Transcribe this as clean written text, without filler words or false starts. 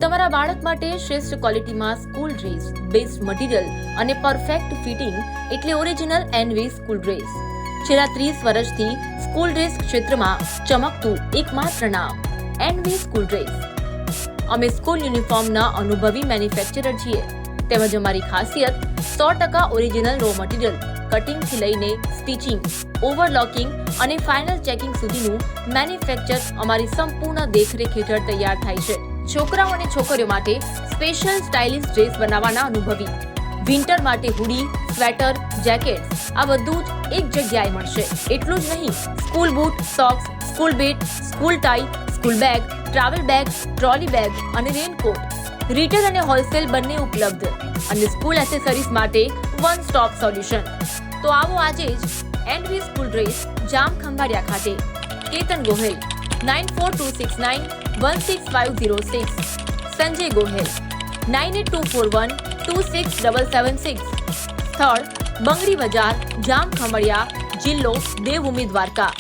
તમારા બાળક માટે શ્રેષ્ઠ ક્વોલિટીમાં સ્કૂલ ડ્રેસ, બેસ્ટ મટીરીયલ અને પરફેક્ટ ફિટિંગ એટલે ઓરિજિનલ એનવી સ્કૂલ ડ્રેસ. છેલ્લા 30 વર્ષથી સ્કૂલ ડ્રેસ ક્ષેત્રમાં ચમકતું એકમાત્ર નામ એનવી સ્કૂલ ડ્રેસ. અમે સ્કૂલ યુનિફોર્મના અનુભવી મેન્યુફેક્ચરર છીએ. તેમજ અમારી ખાસિયત 100% ઓરિજિનલ રો મટીરીયલ, કટિંગથી લઈને સ્ટિચિંગ, ઓવરલોકિંગ અને ફાઇનલ ચેકિંગ સુધીનું મેન્યુફેક્ચર અમારી સંપૂર્ણ દેખરેખ હેઠળ તૈયાર થાય છે. છોકરાઓ અને છોકરીઓ માટે સ્પેશિયલ સ્ટાઇલિશ ડ્રેસ બનાવવાના અનુભવી. વિન્ટર માટે હુડી, સ્વેટર, જેકેટ્સ આ બધું જ એક જગ્યાએ મળશે. એટલું જ નહીં, school boot, socks, school belt, school tie, school bag, travel bag, trolley bag અને રેનકોટ રિટેલ અને હોલસેલ બંને ઉપલબ્ધ. અને સ્કૂલ એસેસરીઝ માટે વન સ્ટોપ સોલ્યુશન. તો આવો આજે જ NV school dress, Jam Khambhaliya ખાતે. કેતન ગોહેલ 9426916506, સંજય ગોહેલ 9824126776. સ્થળ બંગડી બજાર, જામ ખંભાળિયા, જિલ્લો દેવભૂમિ દ્વારકા.